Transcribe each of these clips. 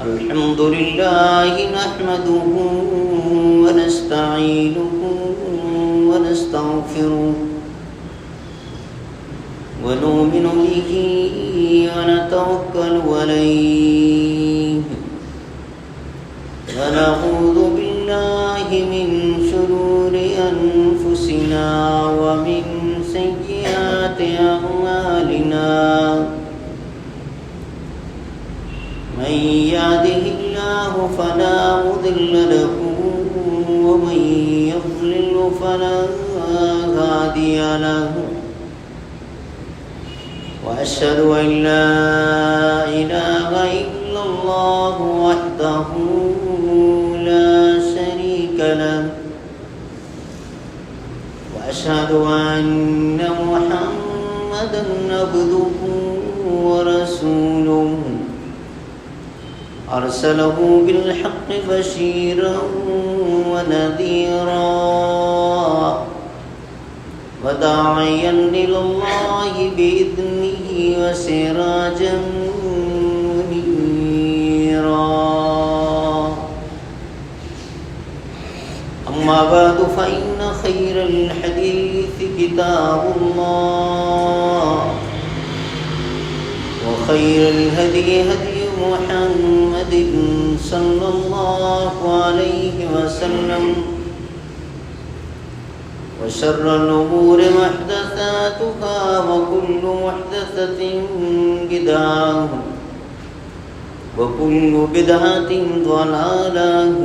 الحمد لله نحمده ونستعينه ونستغفره ونؤمن به ونتوكل عليه ونعوذ بالله من شرور أنفسنا ومن سيئات أعمالنا من يهده الله فلا مضل له ومن يضلل فلا هادي له وأشهد أن لا إله إلا الله وحده لا شريك له وأشهد أن محمدا عبده ورسوله أرسله بالحق بشيرا ونذيرا وداعيا إلى الله بإذنه وسراجا منيرا أما بعد فإن خير الحديث كتاب الله وخير الهدي هدي محمد صلى الله عليه وسلم وشر الأمور محدثاتها وكل محدثة بدعة وكل بدعة ضلالة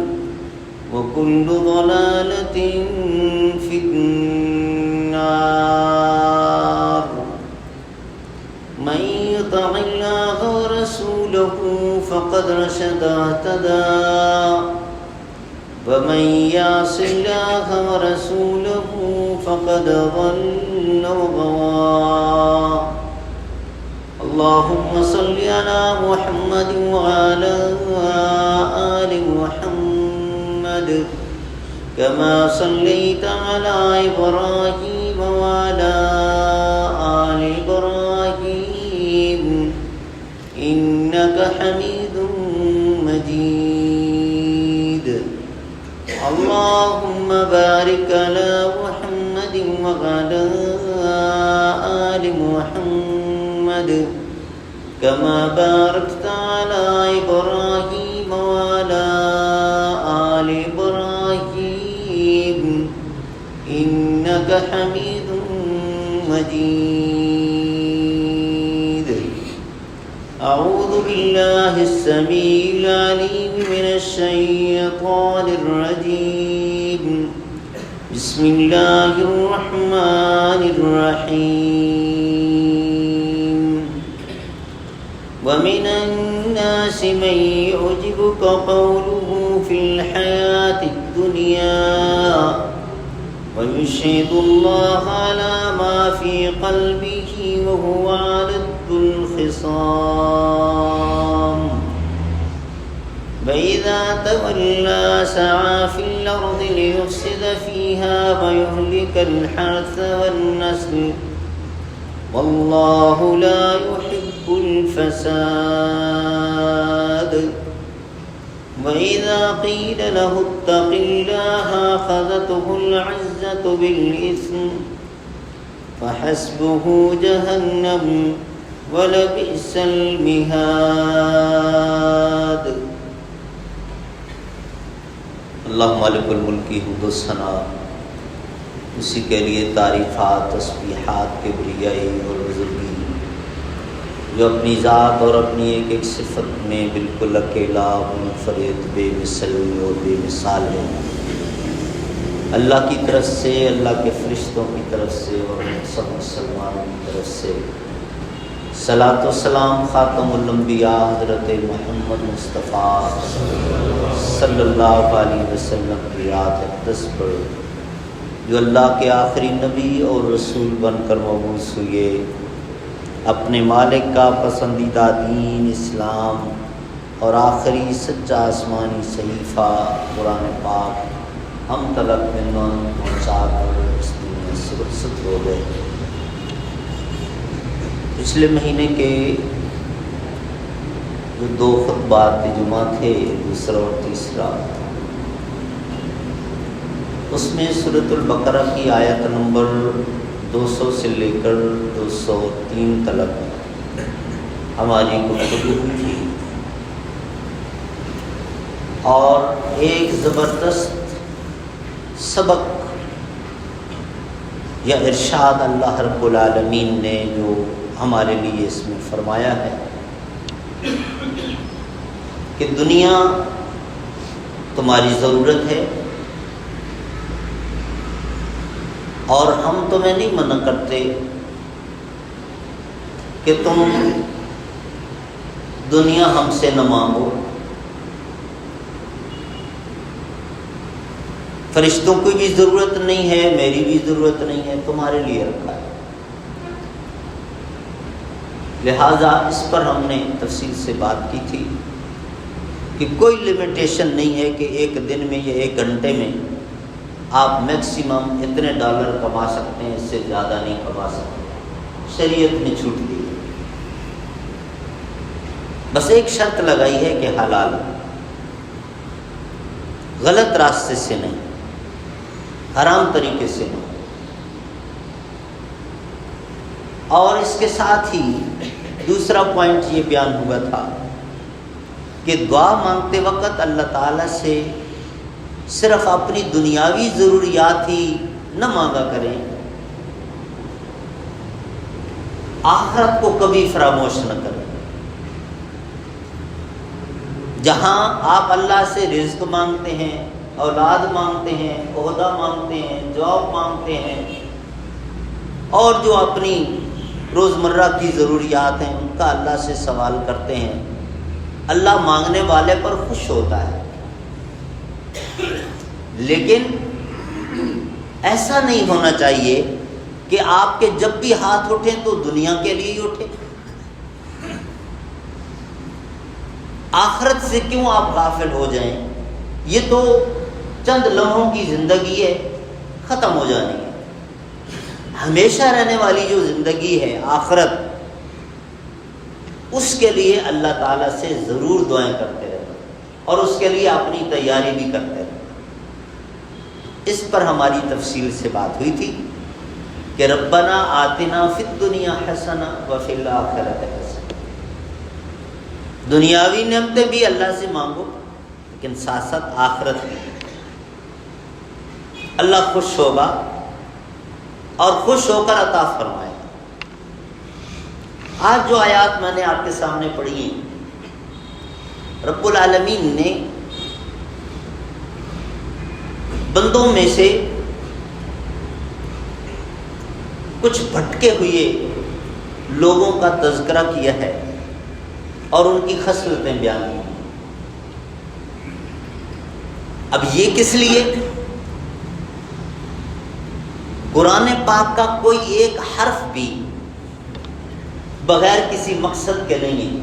وكل ضلالة في النار من يطع الله ورسوله فقد رشد واهتدى ومن يعص الله ورسوله فقد ضل وغوى اللهم صل على محمد وعلى آل محمد كما صليت على إبراهيم وعلى آل إبراهيم إنك حميد مجيد اللهم بارك على محمد وعلى آل محمد كما باركت على إبراهيم وعلى آل إبراهيم إنك حميد مجيد أعوذ بالله السميع العليم من الشيطان الرجيم بسم الله الرحمن الرحيم ومن الناس من يعجبك قوله في الحياة الدنيا ويشهد الله على ما في قلبه وهو علد الخصام وإذا تولى سعى في الأرض ليفسد فيها ويهلك الحرث والنسل والله لا يحب الفساد وإذا قيل له اتق الله أخذته العزة بالإثم فحسبه جهنم ولبئس المهاد اللہ مالک الملک کی حمد و ثنا اسی کے لیے تعریفات تسبیحات کبریائی اور بزرگی جو اپنی ذات اور اپنی ایک ایک صفت میں بالکل اکیلا منفرد بے مثل اور بے مثال ہے اللہ کی طرف سے اللہ کے فرشتوں کی طرف سے اور سب مسلمانوں کی طرف سے صلاۃ و سلام خاتم الانبیاء حضرت محمد مصطفیٰ صلی اللہ علیہ وسلم کی یاد اقدس پر جو اللہ کے آخری نبی اور رسول بن کر مبعوث ہوئے اپنے مالک کا پسندیدہ دین اسلام اور آخری سچا آسمانی صحیفہ قرآن پاک ہم تلک میں پہنچا کر اس دنیا سے رخصت ہو گئے۔ پچھلے مہینے کے جو 2 خطبات جمعہ تھے دوسرا اور تیسرا، اس میں سورۃ البقرہ کی آیت نمبر 200 سے لے کر 203 تک ہماری گفتگو ہوئی تھی اور ایک زبردست سبق یا ارشاد اللہ رب العالمین نے جو ہمارے لیے اس میں فرمایا ہے کہ دنیا تمہاری ضرورت ہے اور ہم تمہیں نہیں منع کرتے کہ تم دنیا ہم سے نہ مانگو، فرشتوں کی بھی ضرورت نہیں ہے، میری بھی ضرورت نہیں ہے، تمہارے لیے رکھا ہے۔ لہٰذا اس پر ہم نے تفصیل سے بات کی تھی کہ کوئی لمیٹیشن نہیں ہے کہ ایک دن میں یا 1 گھنٹے میں آپ میکسیمم اتنے ڈالر کما سکتے ہیں، اس سے زیادہ نہیں کما سکتے، شریعت نے چھوٹ دی ہے۔ بس ایک شرط لگائی ہے کہ حلال، غلط راستے سے نہیں، حرام طریقے سے نہیں۔ اور اس کے ساتھ ہی دوسرا پوائنٹ یہ بیان ہوا تھا کہ دعا مانگتے وقت اللہ تعالیٰ سے صرف اپنی دنیاوی ضروریات ہی نہ مانگا کریں، آخرت کو کبھی فراموش نہ کریں۔ جہاں آپ اللہ سے رزق مانگتے ہیں، اولاد مانگتے ہیں، عہدہ مانگتے ہیں، جاب مانگتے ہیں، اور جو اپنی روزمرہ کی ضروریات ہیں ان کا اللہ سے سوال کرتے ہیں، اللہ مانگنے والے پر خوش ہوتا ہے۔ لیکن ایسا نہیں ہونا چاہیے کہ آپ کے جب بھی ہاتھ اٹھیں تو دنیا کے لیے ہی اٹھیں. آخرت سے کیوں آپ غافل ہو جائیں؟ یہ تو چند لمحوں کی زندگی ہے، ختم ہو جانی ہے. ہمیشہ رہنے والی جو زندگی ہے آخرت، اس کے لیے اللہ تعالیٰ سے ضرور دعائیں کرتے رہنا اور اس کے لیے اپنی تیاری بھی کرتے رہنا. اس پر ہماری تفصیل سے بات ہوئی تھی کہ ربنا آتنا فی الدنیا حسنہ وفی الآخرۃ حسنہ. دنیاوی نعمتیں بھی اللہ سے مانگو لیکن ساتھ ساتھ آخرت بھی. اللہ خوش ہوگا اور خوش ہو کر عطا فرمائے گا. آج جو آیات میں نے آپ کے سامنے پڑھی ہیں، رب العالمین نے بندوں میں سے کچھ بھٹکے ہوئے لوگوں کا تذکرہ کیا ہے اور ان کی خصلتیں بیان کی. اب یہ کس لیے؟ قرآن پاک کا کوئی ایک حرف بھی بغیر کسی مقصد کے نہیں ہے.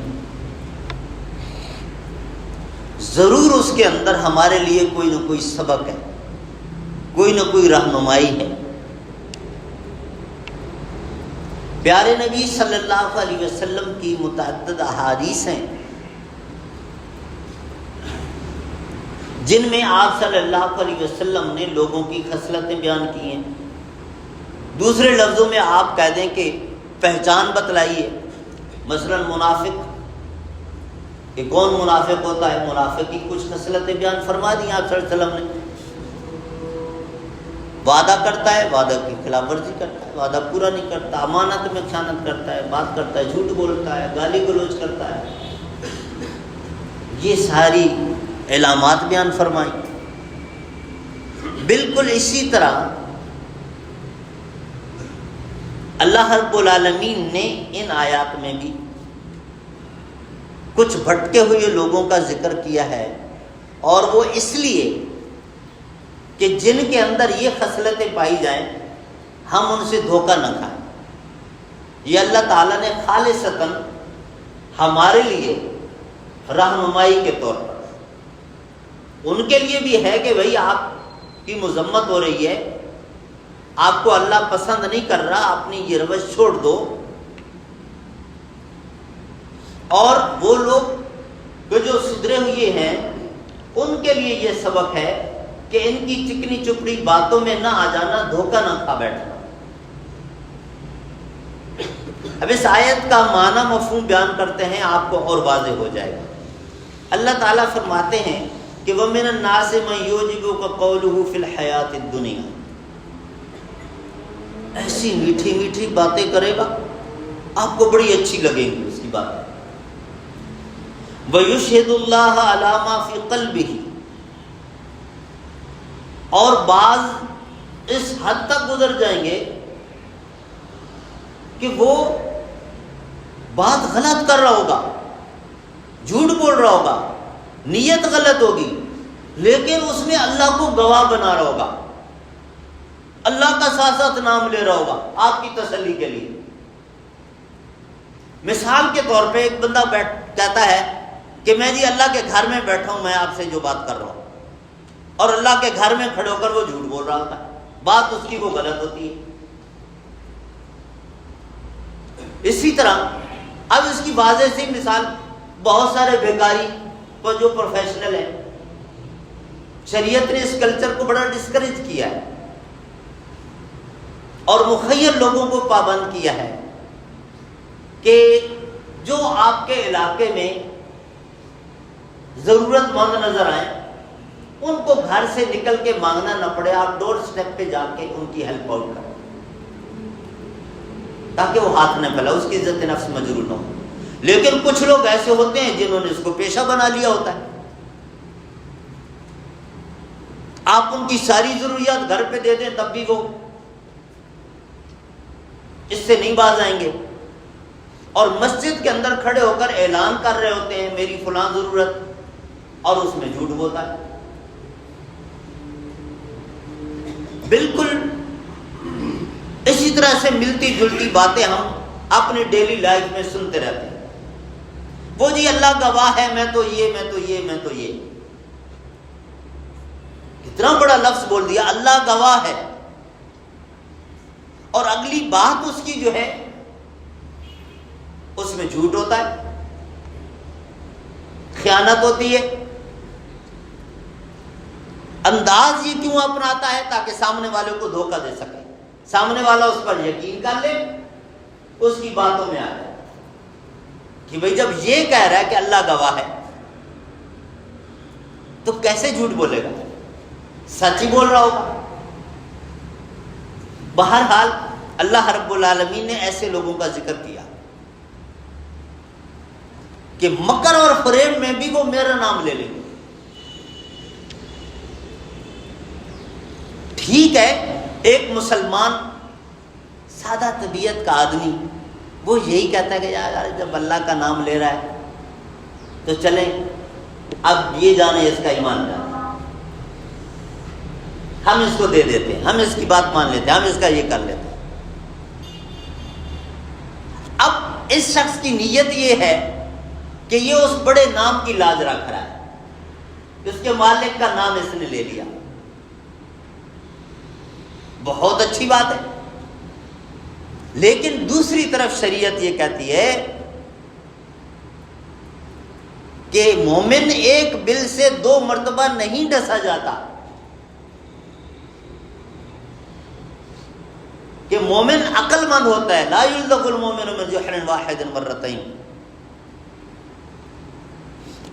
ضرور اس کے اندر ہمارے لیے کوئی نہ کوئی سبق ہے، کوئی نہ کوئی رہنمائی ہے. پیارے نبی صلی اللہ علیہ وسلم کی متعدد احادیث ہیں جن میں آپ صلی اللہ علیہ وسلم نے لوگوں کی خصلتیں بیان کی ہیں. دوسرے لفظوں میں آپ کہہ دیں کہ پہچان بتلائیے. مثلا منافق کہ کون منافق ہوتا ہے، منافق کی کچھ خصلتیں بیان فرما دی آپ صلی اللہ علیہ وسلم نے. وعدہ کرتا ہے، وعدہ کی خلاف ورزی کرتا ہے، وعدہ پورا نہیں کرتا، امانت میں خیانت کرتا ہے، بات کرتا ہے، جھوٹ بولتا ہے، گالی گلوچ کرتا ہے. یہ ساری علامات بیان فرمائی. بالکل اسی طرح اللہ رب العالمین نے ان آیات میں بھی کچھ بھٹکے ہوئے لوگوں کا ذکر کیا ہے، اور وہ اس لیے کہ جن کے اندر یہ خصلتیں پائی جائیں ہم ان سے دھوکہ نہ کھائیں. یہ اللہ تعالیٰ نے خالصتاً ہمارے لیے رہنمائی کے طور پر، ان کے لیے بھی ہے کہ بھئی آپ کی مذمت ہو رہی ہے، آپ کو اللہ پسند نہیں کر رہا، اپنی یہ روش چھوڑ دو. اور وہ لوگ جو سدھرے ہوئے ہیں ان کے لیے یہ سبق ہے کہ ان کی چکنی چپڑی باتوں میں نہ آ جانا، دھوکہ نہ کھا بیٹھنا. اب اس آیت کا معنی مفہوم بیان کرتے ہیں، آپ کو اور واضح ہو جائے گا. اللہ تعالیٰ فرماتے ہیں کہ وَمِنَ النَّاسِ مَن يُعْجِبُكَ قَوْلُهُ فِي الْحَيَاةِ الدُّنْيَا. ایسی میٹھی میٹھی باتیں کرے گا، آپ کو بڑی اچھی لگیں گی اس کی باتیں. وَيُشْهِدُ اللَّهَ عَلَى مَا فِي قَلْبِهِ. اور بعض اس حد تک گزر جائیں گے کہ وہ بات غلط کر رہا ہوگا، جھوٹ بول رہا ہوگا، نیت غلط ہوگی، لیکن اس میں اللہ کو گواہ بنا رہا ہوگا، اللہ کا ساتھ ساتھ نام لے رہا ہوگا آپ کی تسلی کے لیے. مثال کے طور پہ ایک بندہ کہتا ہے کہ میں جی اللہ کے گھر میں بیٹھا ہوں، میں آپ سے جو بات کر رہا ہوں، اور اللہ کے گھر میں کھڑے ہو کر وہ جھوٹ بول رہا ہوتا ہے، بات اس کی وہ غلط ہوتی ہے. اسی طرح اب اس کی واضح سی مثال، بہت سارے بیکاری کو جو پروفیشنل ہیں، شریعت نے اس کلچر کو بڑا ڈسکریج کیا ہے اور مخیر لوگوں کو پابند کیا ہے کہ جو آپ کے علاقے میں ضرورت مند نظر آئیں ان کو گھر سے نکل کے مانگنا نہ پڑے، آپ ڈور سٹیپ پہ جا کے ان کی ہیلپ آؤٹ کریں تاکہ وہ ہاتھ نہ پھیلائے، اس کی عزت نفس مجروح نہ ہو. لیکن کچھ لوگ ایسے ہوتے ہیں جنہوں نے اس کو پیشہ بنا لیا ہوتا ہے. آپ ان کی ساری ضروریات گھر پہ دے دیں تب بھی وہ اس سے نہیں باز آئیں گے، اور مسجد کے اندر کھڑے ہو کر اعلان کر رہے ہوتے ہیں میری فلاں ضرورت، اور اس میں جھوٹ بولتا ہے. بالکل اسی طرح سے ملتی جلتی باتیں ہم اپنی ڈیلی لائف میں سنتے رہتے ہیں. وہ جی اللہ گواہ ہے، میں تو یہ، میں تو یہ، میں تو یہ. کتنا بڑا لفظ بول دیا، اللہ گواہ ہے. اور اگلی بات اس کی جو ہے اس میں جھوٹ ہوتا ہے، خیانت ہوتی ہے. انداز یہ کیوں اپناتا ہے؟ تاکہ سامنے والے کو دھوکہ دے سکے، سامنے والا اس پر یقین کر لے، اس کی باتوں میں آ جائے کہ بھئی جب یہ کہہ رہا ہے کہ اللہ گواہ ہے تو کیسے جھوٹ بولے گا؟ سچ ہی بول رہا ہوگا. بہرحال اللہ رب العالمین نے ایسے لوگوں کا ذکر کیا کہ مکر اور فریب میں بھی وہ میرا نام لے لیں گے. ٹھیک ہے، ایک مسلمان سادہ طبیعت کا آدمی وہ یہی کہتا ہے کہ یار جب اللہ کا نام لے رہا ہے تو چلیں اب یہ جانے اس کا ایمان جانے، ہم اس کو دے دیتے ہیں، ہم اس کی بات مان لیتے ہیں، ہم اس کا یہ کر لیتے ہیں. اب اس شخص کی نیت یہ ہے کہ یہ اس بڑے نام کی لاج رکھ رہا ہے، اس کے مالک کا نام اس نے لے لیا. بہت اچھی بات ہے، لیکن دوسری طرف شریعت یہ کہتی ہے کہ مومن ایک بل سے 2 مرتبہ نہیں ڈسا جاتا، کہ مومن عقل مند ہوتا ہے. لا یلدغ المؤمن من جحر واحد مرتين.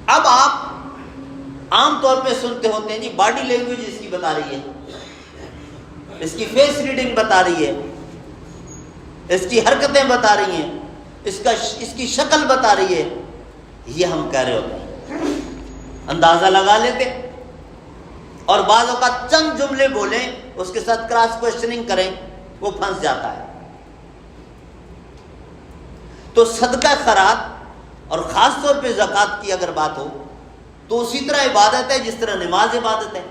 اب آپ عام طور پہ سنتے ہوتے ہیں جی باڈی لینگویج اس کی بتا رہی ہے، اس کی فیس ریڈنگ بتا رہی ہے، اس کی حرکتیں بتا رہی ہیں، اس کی شکل بتا رہی ہے. یہ ہم کہہ رہے ہوتے ہیں، اندازہ لگا لیتے، اور بعض اوقات چند جملے بولیں اس کے ساتھ کراس کوشچننگ کریں، وہ پھنس جاتا ہے. تو صدقہ خیرات اور خاص طور پہ زکوٰۃ کی اگر بات ہو تو اسی طرح عبادت ہے جس طرح نماز عبادت ہے.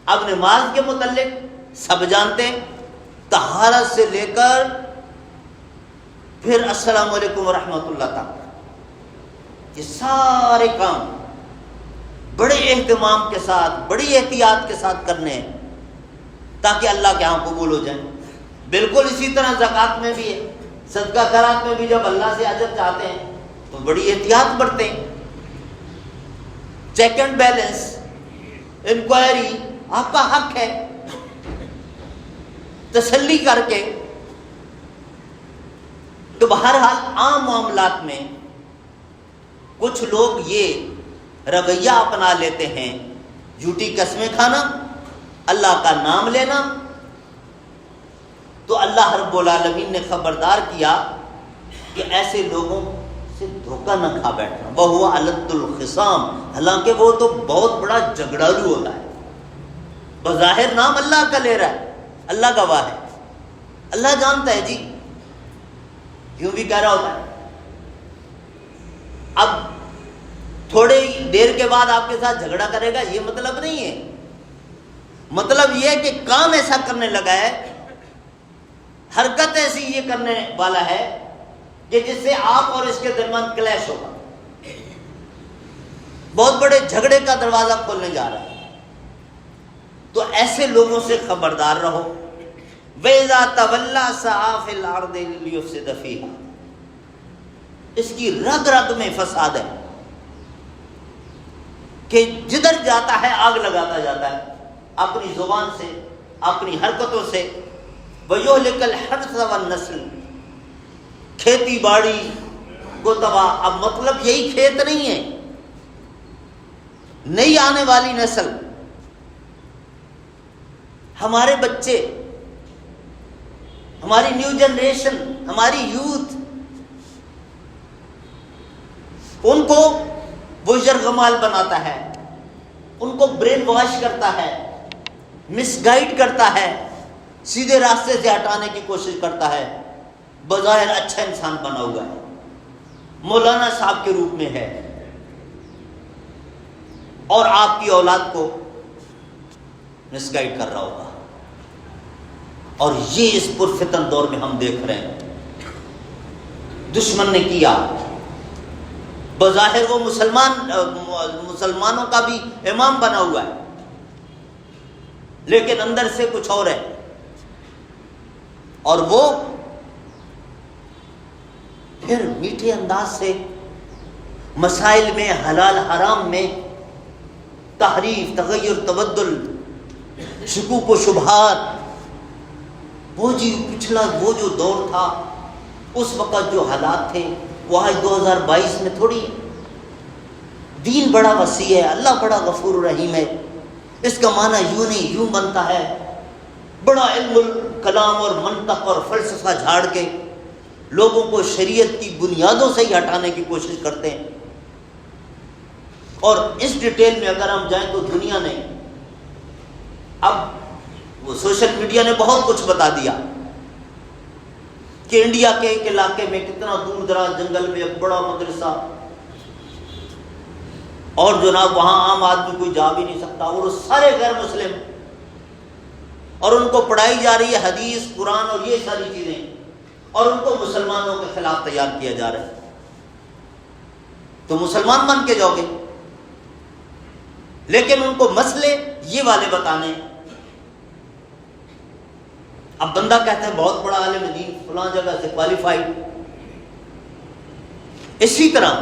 اب نماز کے متعلق سب جانتے ہیں، طہارت سے لے کر پھر السلام علیکم ورحمۃ اللہ تک، یہ سارے کام بڑے اہتمام کے ساتھ، بڑی احتیاط کے ساتھ کرنے ہیں تاکہ اللہ کے ہاں قبول ہو جائیں. بالکل اسی طرح زکوٰۃ میں بھی ہے، صدقہ خیرات میں بھی جب اللہ سے اجر چاہتے ہیں تو بڑی احتیاط برتیں. چیک اینڈ بیلنس، انکوائری آپ کا حق ہے، تسلی کر کے. تو بہرحال عام معاملات میں کچھ لوگ یہ رویہ اپنا لیتے ہیں، جھوٹی قسمیں کھانا، اللہ کا نام لینا. تو اللہ رب العالمین نے خبردار کیا کہ ایسے لوگوں سے دھوکہ نہ کھا بیٹھنا. وَهُوَ أَلَدُّ الْخِصَامِ، حالانکہ وہ تو بہت بڑا جھگڑالو ہوتا ہے. بظاہر نام اللہ کا لے رہا ہے، اللہ گواہ ہے، اللہ جانتا ہے جی، یوں بھی کہہ رہا ہوتا ہے. اب تھوڑے دیر کے بعد آپ کے ساتھ جھگڑا کرے گا یہ مطلب نہیں ہے. مطلب یہ ہے کہ کام ایسا کرنے لگا ہے، حرکت ایسی یہ کرنے والا ہے کہ جس سے آپ اور اس کے درمیان کلیش ہوگا، بہت بڑے جھگڑے کا دروازہ کھولنے جا رہا ہے. تو ایسے لوگوں سے خبردار رہو. وَإِذَا تَوَلَّىٰ سَعَىٰ فِي الْأَرْضِ لِيُفْسِدَ فِيهَا، اس کی رگ رگ میں فساد ہے کہ جدھر جاتا ہے آگ لگاتا جاتا ہے اپنی زبان سے، اپنی حرکتوں سے. وَيُهْلِكَ الْحَرْثَ وَالنَّسْلَ، کھیتی باڑی کو تباہ. اب مطلب یہی کھیت نہیں ہے، نئی آنے والی نسل، ہمارے بچے، ہماری نیو جنریشن، ہماری یوتھ، ان کو وہ یرغمال بناتا ہے، ان کو برین واش کرتا ہے، مس گائیڈ کرتا ہے، سیدھے راستے سے ہٹانے کی کوشش کرتا ہے. بظاہر اچھا انسان بنا ہوا ہے، مولانا صاحب کے روپ میں ہے، اور آپ کی اولاد کو مس گائیڈ کر رہا ہوگا. اور یہ اس پرفتن دور میں ہم دیکھ رہے ہیں دشمن نے کیا. بظاہر وہ مسلمانوں کا بھی امام بنا ہوا ہے، لیکن اندر سے کچھ اور ہے. اور وہ پھر میٹھے انداز سے مسائل میں، حلال حرام میں تحریف، تغیر، تبدل، شکوک و شبہات، وہ پچھلا وہ جو دور تھا، اس وقت جو حالات تھے وہ آج 2022 میں تھوڑی. دین بڑا وسیع ہے، اللہ بڑا غفور الرحیم ہے. اس کا معنی یوں نہیں یوں بنتا ہے. بڑا علم الکلام اور منطق اور فلسفہ جھاڑ کے لوگوں کو شریعت کی بنیادوں سے ہی ہٹانے کی کوشش کرتے ہیں. اور اس ڈیٹیل میں اگر ہم جائیں تو دنیا نے اب وہ سوشل میڈیا نے بہت کچھ بتا دیا کہ انڈیا کے ایک علاقے میں کتنا دور دراز جنگل میں ایک بڑا مدرسہ، اور جناب وہاں عام آدمی کوئی جا بھی نہیں سکتا، اور سارے غیر مسلم، اور ان کو پڑھائی جا رہی ہے حدیث، قرآن اور یہ ساری چیزیں، اور ان کو مسلمانوں کے خلاف تیار کیا جا رہا ہے. تو مسلمان بن کے جاؤ گے، لیکن ان کو مسئلے یہ والے بتانے. اب بندہ کہتا ہے بہت بڑا عالم دین فلاں جگہ سے کوالیفائڈ. اسی طرح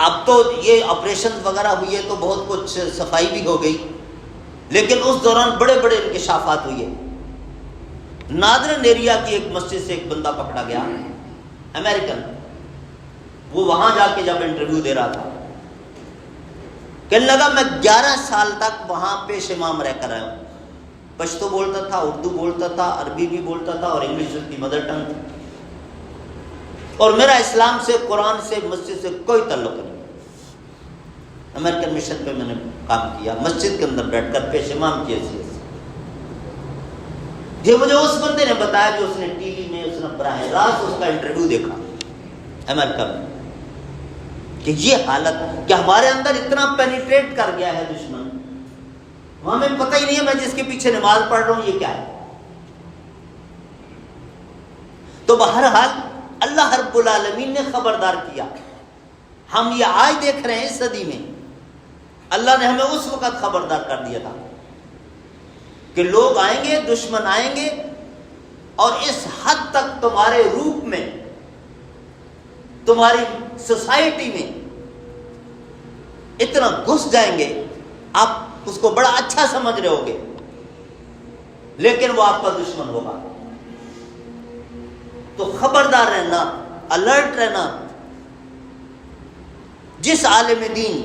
اب تو یہ آپریشن وغیرہ ہوئی ہے تو بہت کچھ صفائی بھی ہو گئی، لیکن اس دوران بڑے بڑے انکشافات ہوئی ہے. نادرن ایریا کی ایک مسجد سے ایک بندہ پکڑا گیا، امریکن. وہ وہاں جا کے جب انٹرویو دے رہا تھا کہنے لگا میں 11 سال تک وہاں پیش امام رہ کر آیا ہوں. پشتو بولتا تھا، اردو بولتا تھا، عربی بھی بولتا تھا، اور انگلش اس کی مدر ٹنگ تھی. اور میرا اسلام سے، قرآن سے، مسجد سے کوئی تعلق نہیں. امریکن مشن پہ میں نے کام کیا، مسجد کے اندر بیٹھ کر پیش امام کی حیثیت سے. یہ مجھے اس بندے نے بتایا جو اس نے ٹی وی میں، اس نے براہ راست اس کا انٹرویو دیکھا امریکہ میں، کہ یہ حالت کہ ہمارے اندر اتنا پینیٹریٹ کر گیا ہے دشمن، ہمیں پتہ ہی نہیں ہے میں جس کے پیچھے نماز پڑھ رہا ہوں یہ کیا ہے. تو بہرحال اللہ رب العالمین نے خبردار کیا. ہم یہ آج دیکھ رہے ہیں اس صدی میں، اللہ نے ہمیں اس وقت خبردار کر دیا تھا کہ لوگ آئیں گے، دشمن آئیں گے، اور اس حد تک تمہارے روپ میں، تمہاری سوسائٹی میں اتنا گھس جائیں گے، آپ اس کو بڑا اچھا سمجھ رہے ہوگے، لیکن وہ آپ کا دشمن ہوگا. تو خبردار رہنا، الرٹ رہنا. جس عالم دین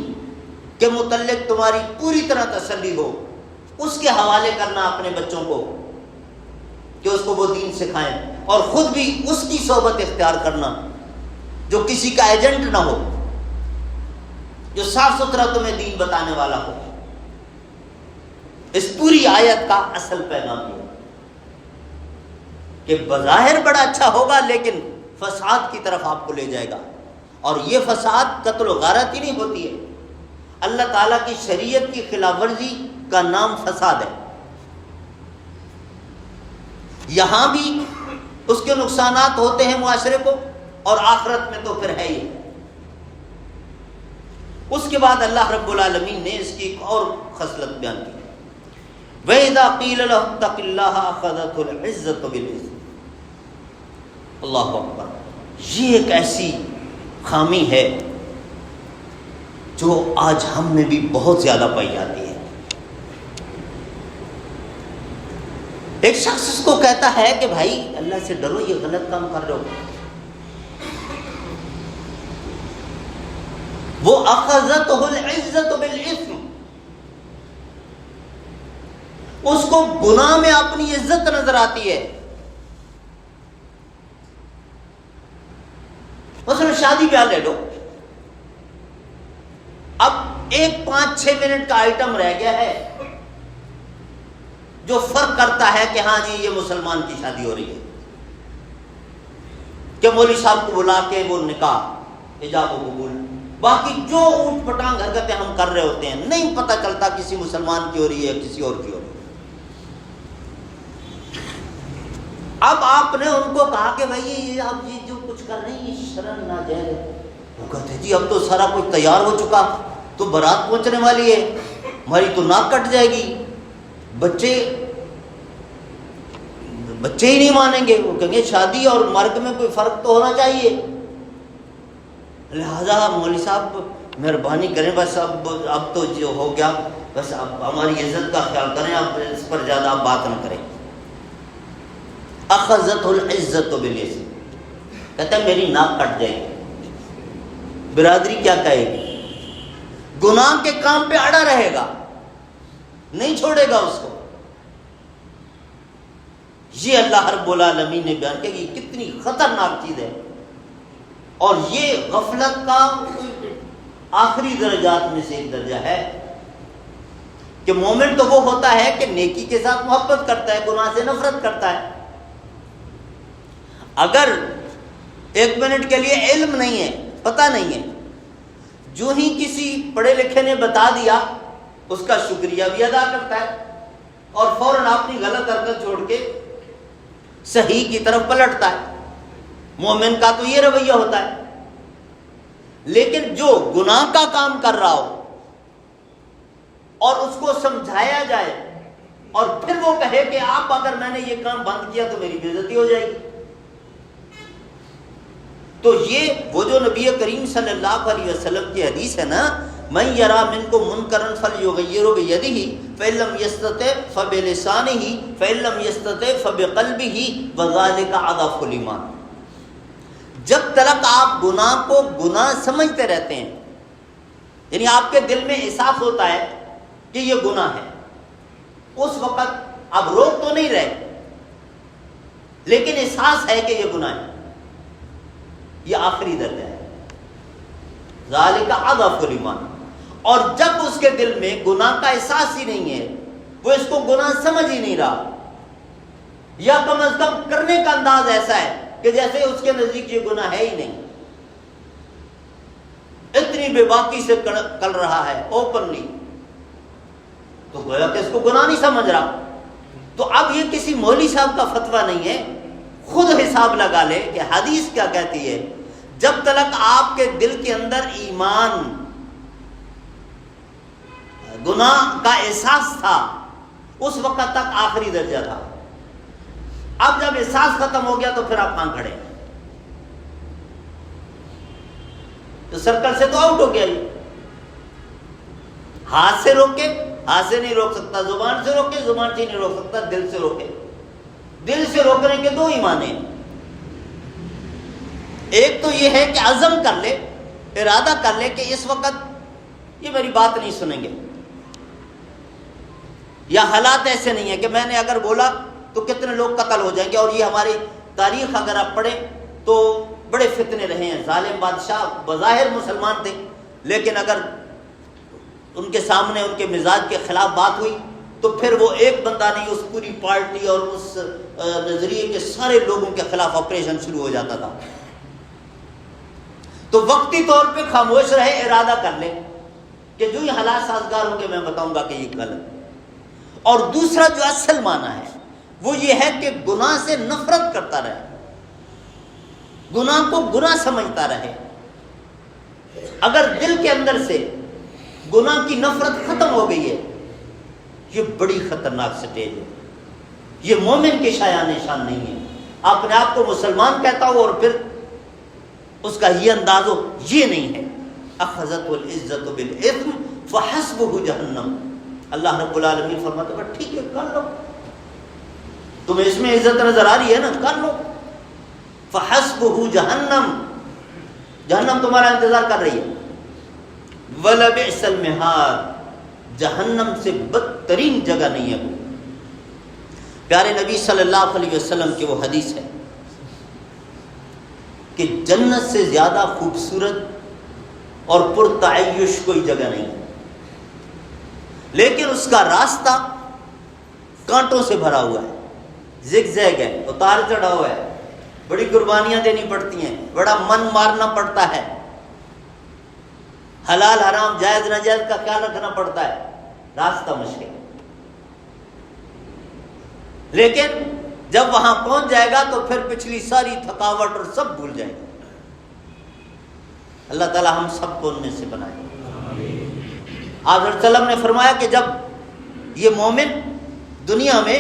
کے متعلق تمہاری پوری طرح تسلی ہو، اس کے حوالے کرنا اپنے بچوں کو کہ اس کو وہ دین سکھائیں، اور خود بھی اس کی صحبت اختیار کرنا جو کسی کا ایجنٹ نہ ہو، جو صاف ستھرا تمہیں دین بتانے والا ہو. اس پوری آیت کا اصل پیغام یہ کہ بظاہر بڑا اچھا ہوگا لیکن فساد کی طرف آپ کو لے جائے گا. اور یہ فساد قتل و غارت ہی نہیں ہوتی ہے، اللہ تعالیٰ کی شریعت کی خلاف ورزی کا نام فساد ہے. یہاں بھی اس کے نقصانات ہوتے ہیں معاشرے کو، اور آخرت میں تو پھر ہے ہی. اس کے بعد اللہ رب العالمین نے اس کی ایک اور خصلت بیان کی، وَإِذَا قِيلَ لَهُ اتَّقِ اللَّهَ أَخَذَتْهُ الْعِزَّةُ بِالْإِثْمِ. اللہ اکبر. یہ ایک ایسی خامی ہے جو آج ہم میں بھی بہت زیادہ پائی جاتی ہے. ایک شخص اس کو کہتا ہے کہ بھائی اللہ سے ڈرو، یہ غلط کام کر رہے ہو. وہ اخذتہ العزت بالاسم، اس کو گناہ میں اپنی عزت نظر آتی ہے. مثلا شادی بیاہ لے لو، اب ایک 5-6 منٹ کا آئٹم رہ گیا ہے جو فرق کرتا ہے کہ ہاں جی یہ مسلمان کی شادی ہو رہی ہے، کہ مولوی صاحب کو بلا کے وہ نکاح، حجاب و قبول. باقی جو اونٹ پٹانگ حرکتیں ہم کر رہے ہوتے ہیں نہیں پتہ چلتا کسی مسلمان کی ہو رہی ہے کسی اور کی ہو رہی ہے. اب آپ نے ان کو کہا کہ بھائی یہ آپ جی جو کچھ کر رہے ہیں یہ شرن ناجائز ہے. وہ کہتے جی اب تو سارا کچھ تیار ہو چکا, تو بارات پہنچنے والی ہے, ہماری تو ناک کٹ جائے گی, بچے ہی نہیں مانیں گے. وہ کہیں گے شادی اور مرگ میں کوئی فرق تو ہونا چاہیے, لہذا مولوی صاحب مہربانی کریں, بس اب تو جو ہو گیا, بس اب ہماری عزت کا خیال کریں, اب اس پر زیادہ آپ بات نہ کریں. اخذت العزت بالاسم, کہتا ہے میری ناک کٹ جائے گی, برادری کیا کہے گی, گناہ کے کام پہ اڑا رہے گا, نہیں چھوڑے گا اس کو. یہ اللہ رب العالمین نے بیان کیا کہ یہ کتنی خطرناک چیز ہے, اور یہ غفلت کا آخری درجات میں سے ایک درجہ ہے کہ مومن تو وہ ہوتا ہے کہ نیکی کے ساتھ محبت کرتا ہے, گناہ سے نفرت کرتا ہے. اگر ایک منٹ کے لیے علم نہیں ہے, پتہ نہیں ہے, جو ہی کسی پڑھے لکھے نے بتا دیا اس کا شکریہ بھی ادا کرتا ہے اور فوراً اپنی غلط حرکت چھوڑ کے صحیح کی طرف پلٹتا ہے. مومن کا تو یہ رویہ ہوتا ہے. لیکن جو گناہ کا کام کر رہا ہو اور اس کو سمجھایا جائے اور پھر وہ کہے کہ آپ اگر میں نے یہ کام بند کیا تو میری بے عزتی ہو جائے گی, تو یہ وہ جو نبی کریم صلی اللہ علیہ وسلم کی حدیث ہے نا, من یرا منکم منکرا فلیغیرہ بیدہ فإن لم یستطع فبلسانہ فإن لم یستطع فبقلبہ وذلک اضعف الایمان. جب تک آپ گناہ کو گناہ سمجھتے رہتے ہیں, یعنی آپ کے دل میں احساس ہوتا ہے کہ یہ گناہ ہے, اس وقت آپ روک تو نہیں رہے لیکن احساس ہے کہ یہ گناہ ہے, یہ آخری درجہ ہے, ذالک اضعف الایمان. اور جب اس کے دل میں گناہ کا احساس ہی نہیں ہے, وہ اس کو گناہ سمجھ ہی نہیں رہا, یا کم از کم کرنے کا انداز ایسا ہے کہ جیسے اس کے نزدیک یہ گناہ ہے ہی نہیں, اتنی بے باکی سے کر رہا ہے اوپنلی, تو گویا کہ اس کو گناہ نہیں سمجھ رہا. تو اب یہ کسی مولوی صاحب کا فتویٰ نہیں ہے, خود حساب لگا لے کہ حدیث کیا کہتی ہے. جب تک آپ کے دل کے اندر ایمان, گناہ کا احساس تھا, اس وقت تک آخری درجہ تھا. اب جب احساس ختم ہو گیا تو پھر آپ کہاں کھڑے, تو سرکل سے تو آؤٹ ہو گیا. یہ ہاتھ سے روکے, ہاتھ سے نہیں روک سکتا, زبان سے روکے, زبان سے نہیں روک سکتا, دل سے روکے. دل سے روکنے کے دو ہی معنی ہیں. ایک تو یہ ہے کہ عزم کر لے, ارادہ کر لے کہ اس وقت یہ میری بات نہیں سنیں گے, یا حالات ایسے نہیں ہیں کہ میں نے اگر بولا تو کتنے لوگ قتل ہو جائیں گے. اور یہ ہماری تاریخ اگر آپ پڑھیں تو بڑے فتنے رہے ہیں. ظالم بادشاہ بظاہر مسلمان تھے, لیکن اگر ان کے سامنے ان کے مزاج کے خلاف بات ہوئی تو پھر وہ ایک بندہ نہیں, اس پوری پارٹی اور اس نظریے کے سارے لوگوں کے خلاف آپریشن شروع ہو جاتا تھا. تو وقتی طور پہ خاموش رہے, ارادہ کر لے کہ جو یہ حالات سازگار ہوں گے میں بتاؤں گا کہ یہ غلط. اور دوسرا جو اصل معنی ہے وہ یہ ہے کہ گناہ سے نفرت کرتا رہے, گناہ کو گناہ سمجھتا رہے. اگر دل کے اندر سے گناہ کی نفرت ختم ہو گئی ہے, یہ بڑی خطرناک سٹیج ہے. یہ مومن کے شایان نشان نہیں ہے. اپنے آپ کو مسلمان کہتا ہو اور پھر اس کا یہ انداز ہو, یہ نہیں ہے. اخذت العزت بالاثم فحسبہ جہنم. اللہ رب العالمین فرماتا ہے ٹھیک ہے کر لو, تمہیں اس میں عزت نظر آ رہی ہے نا, کر لو. فحسبہ جہنم, جہنم تمہارا انتظار کر رہی ہے. ولبئس المہاد, جہنم سے بدترین جگہ نہیں ہے وہ. پیارے نبی صلی اللہ علیہ وسلم کی وہ حدیث ہے کہ جنت سے زیادہ خوبصورت اور پرتعیش کوئی جگہ نہیں ہے, لیکن اس کا راستہ کانٹوں سے بھرا ہوا ہے, زگ زیگ ہے, اتار چڑھا ہوا ہے, بڑی قربانیاں دینی پڑتی ہیں, بڑا من مارنا پڑتا ہے, حلال حرام جائز ناجائز کا خیال رکھنا پڑتا ہے, راستہ مشکل. لیکن جب وہاں پہنچ جائے گا تو پھر پچھلی ساری تھکاوٹ اور سب بھول جائے گا۔ اللہ تعالی ہم سب کو ان میں سے بنائے۔ آپ صلی اللہ علیہ وسلم نے فرمایا کہ جب یہ مومن دنیا میں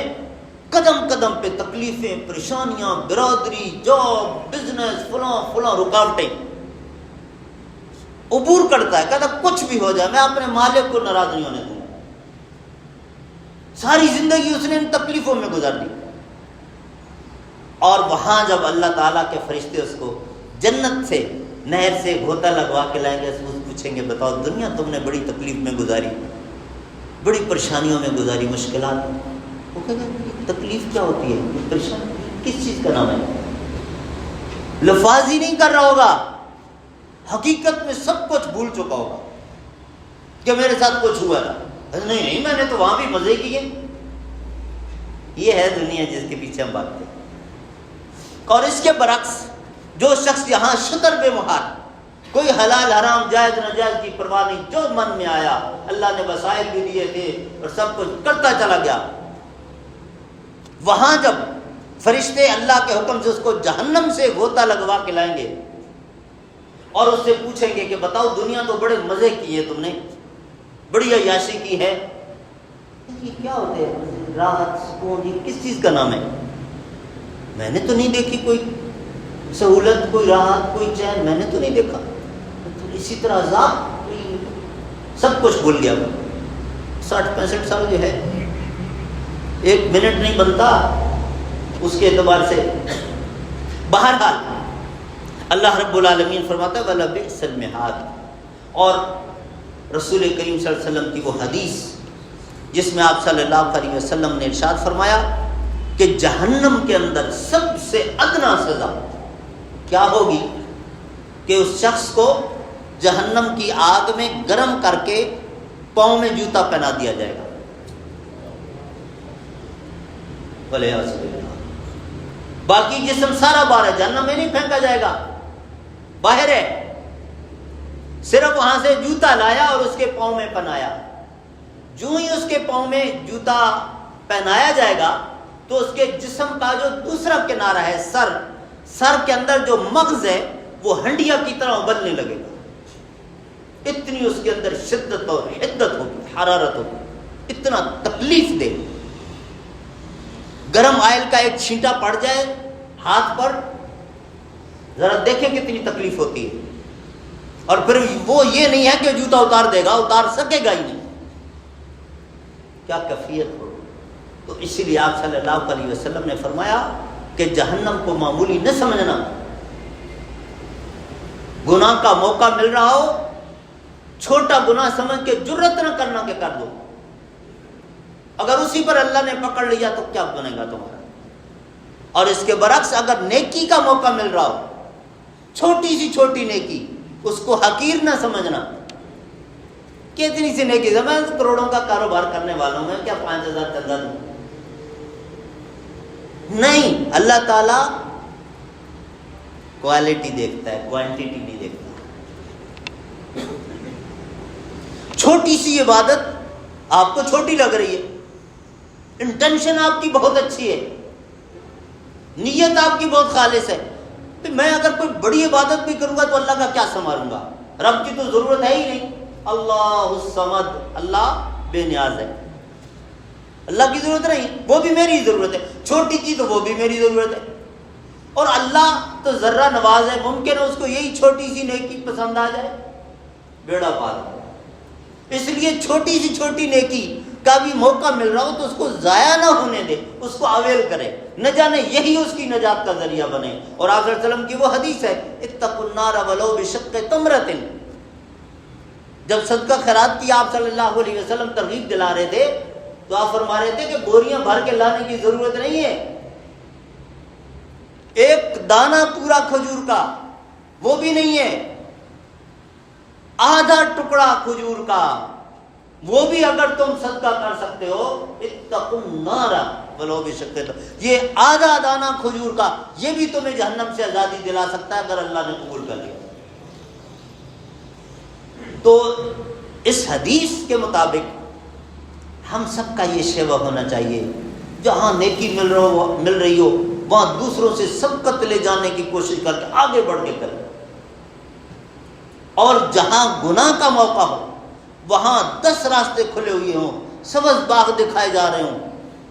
قدم قدم پہ تکلیفیں، پریشانیاں، برادری، جاب، بزنس، فلاں رکاوٹیں عبور کرتا ہے، کہتا کچھ بھی ہو جائے میں اپنے مالک کو ناراض نہیں ہونے دوں گا۔ ساری زندگی اس نے ان تکلیفوں میں گزار دی، اور وہاں جب اللہ تعالیٰ کے فرشتے اس کو جنت سے نہر سے گھوتا لگوا کے لائیں گے، پوچھیں گے بتاؤ دنیا تم نے بڑی تکلیف میں گزاری، بڑی پریشانیوں میں گزاری، مشکلات میں، وہ کہے گا تکلیف کیا ہوتی ہے، پریشانی کس چیز کا نام ہے؟ لفاظ ہی نہیں کر رہا ہوگا، حقیقت میں سب کچھ بھول چکا ہوگا کہ میرے ساتھ کچھ ہوا تھا، نہیں میں نے تو وہاں بھی مزے کیے۔ یہ ہے دنیا جس کے پیچھے ہم بھاگتے ہیں۔ اور اس کے برعکس جو شخص یہاں شطر بے مہار، کوئی حلال حرام جائز ناجائز کی پرواہ نہیں، جو من میں آیا، اللہ نے وسائل بھی دیے تھے اور سب کچھ کرتا چلا گیا، وہاں جب فرشتے اللہ کے حکم سے اس کو جہنم سے غوطہ لگوا کے لائیں گے اور اس سے پوچھیں گے کہ بتاؤ دنیا تو بڑے مزے کیے تم نے، بڑی عیاشی کی ہے، یہ کیا ہوتے ہیں راحت سکون، یہ کس چیز کا نام ہے؟ میں نے تو نہیں دیکھی کوئی سہولت، کوئی راحت، کوئی چین، میں نے تو نہیں دیکھا۔ تو اسی طرح عذاب، سب کچھ بھول گیا۔ 60-65 سال جو ہے ایک منٹ نہیں بنتا اس کے اعتبار سے۔ بہرحال اللہ رب العالمین فرماتا ہے وَلَبِئْسَ الْمِہَادُ، اور رسول کریم صلی اللہ علیہ وسلم کی وہ حدیث جس میں آپ صلی اللہ علیہ وسلم نے ارشاد فرمایا کہ جہنم کے اندر سب سے ادنا سزا کیا ہوگی کہ اس شخص کو جہنم کی آگ میں گرم کر کے پاؤں میں جوتا پہنا دیا جائے گا۔ باقی جسم سارا باہر ہے، جہنم میں نہیں پھینکا جائے گا، باہر ہے، صرف وہاں سے جوتا لایا اور اس کے پاؤں میں پہنایا۔ جو ہی اس کے پاؤں میں جوتا پہنایا جائے گا تو اس کے جسم کا جو دوسرا کنارہ ہے، سر کے اندر جو مغز ہے وہ ہنڈیا کی طرح ابلنے لگے گا، اتنی اس کے اندر شدت اور حدت ہوگی، حرارت ہوگی، اتنا تکلیف دے۔ گرم آئل کا ایک چھینٹا پڑ جائے ہاتھ پر، ذرا دیکھیں کتنی تکلیف ہوتی ہے، اور پھر وہ یہ نہیں ہے کہ جوتا اتار دے گا، اتار سکے گا ہی نہیں، کیا کیفیت ہو۔ تو اسی لیے آپ صلی اللہ علیہ وسلم نے فرمایا کہ جہنم کو معمولی نہ سمجھنا، گناہ کا موقع مل رہا ہو چھوٹا گناہ سمجھ کے جرت نہ کرنا کہ کر دو، اگر اسی پر اللہ نے پکڑ لیا تو کیا بنے گا تمہارا۔ اور اس کے برعکس اگر نیکی کا موقع مل رہا ہو، چھوٹی سی چھوٹی نیکی، اس کو حقیر نہ سمجھنا کہ اتنی سی نیکی سے میں کروڑوں کا کاروبار کرنے والوں میں کیا 5000 چندہ دوں، نہیں، اللہ تعالیٰ کوالٹی دیکھتا ہے، کوانٹیٹی نہیں دیکھتا۔ چھوٹی سی عبادت آپ کو چھوٹی لگ رہی ہے، انٹینشن آپ کی بہت اچھی ہے، نیت آپ کی بہت خالص ہے، تو میں اگر کوئی بڑی عبادت بھی کروں گا تو اللہ کا کیا سنبھالوں گا، رب کی تو ضرورت ہے ہی نہیں، اللہ الصمد، اللہ بے نیاز ہے، اللہ کی ضرورت نہیں، وہ بھی میری ضرورت ہے، چھوٹی کی تو وہ بھی میری ضرورت ہے، اور اللہ تو ذرہ نواز ہے، ممکن ہے اس کو یہی چھوٹی سی نیکی پسند آ جائے، بیڑا پار۔ اس لیے چھوٹی سی چھوٹی نیکی کا بھی موقع مل رہا ہو تو اس کو ضائع نہ ہونے دے، اس کو اویل کرے، نہ جانے یہی اس کی نجات کا ذریعہ بنے۔ اور آپ صلی اللہ علیہ وسلم کی وہ حدیث ہے اتقوا النار ولو بشق تمرۃ، جب صدقہ خیرات کی آپ صلی اللہ علیہ وسلم ترغیب دلا رہے تھے تو آپ فرما رہے تھے کہ بوریاں بھر کے لانے کی ضرورت نہیں ہے، ایک دانہ پورا کھجور کا وہ بھی نہیں ہے، آدھا ٹکڑا کھجور کا وہ بھی اگر تم صدقہ کر سکتے ہو، اتقوا النار ولو بشق تمرۃ، یہ آدھا دانہ کھجور کا یہ بھی تمہیں جہنم سے آزادی دلا سکتا ہے اگر اللہ نے قبول کر لیا۔ تو اس حدیث کے مطابق ہم سب کا یہ شیوہ ہونا چاہیے جہاں نیکی مل رہی ہو وہاں دوسروں سے سبقت لے جانے کی کوشش کر کے آگے بڑھ کے کریں، اور جہاں گناہ کا موقع ہو وہاں 10 راستے کھلے ہوئے ہوں، سبز باغ دکھائے جا رہے ہوں،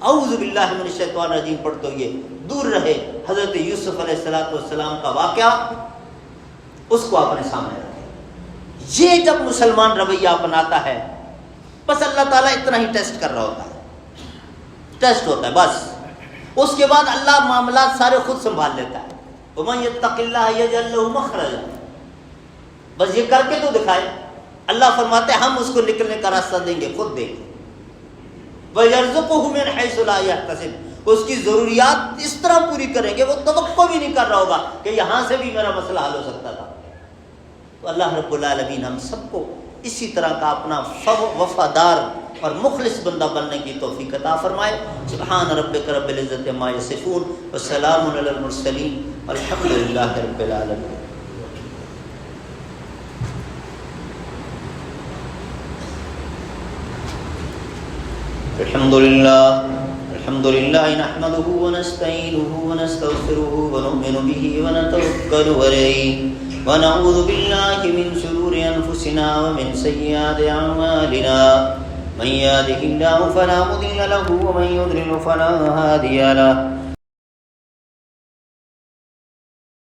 اعوذ باللہ من الشیطان الرجیم پڑھتے ہوئے دور رہے۔ حضرت یوسف علیہ السلام کا واقعہ اس کو اپنے سامنے رکھے۔ یہ جب مسلمان رویہ اپناتا ہے بس اللہ تعالیٰ اتنا ہی ٹیسٹ کر رہا ہوتا ہے، ٹیسٹ ہوتا ہے بس، اس کے بعد اللہ معاملات سارے خود سنبھال لیتا ہے۔ وَمَن يَتَّقِ اللَّهَ يَجْعَل لَّهُ مَخْرَجًا، بس یہ کر کے تو دکھائے۔ اللہ فرماتے ہیں ہم اس کو نکلنے کا راستہ دیں گے، خود دیں گے۔ وَيَرْزُقُهُ مِنْ حَيْثُ لَا يَحْتَسِبُ، اس کی ضروریات اس طرح پوری کریں گے وہ توقع بھی نہیں کر رہا ہوگا کہ یہاں سے بھی میرا مسئلہ حل ہو سکتا تھا۔ تو اللہ رب العالمین ہم سب کو اسی طرح کا اپنا وفادار اور مخلص بندہ بننے کی توفیق عطا فرمائے۔ سبحان ربک رب العزت عما یصفون وسلام علی المرسلین والحمد للہ رب العالمین۔ الحمد للہ نحمده ونستعینه ونستغفره ونؤمن به ونتوکل علیہ ونعوذ باللہ من شرور انفسنا ومن سیئات اعمالنا من يهده الله فلا مضل له ومن يضلل فلا هادي له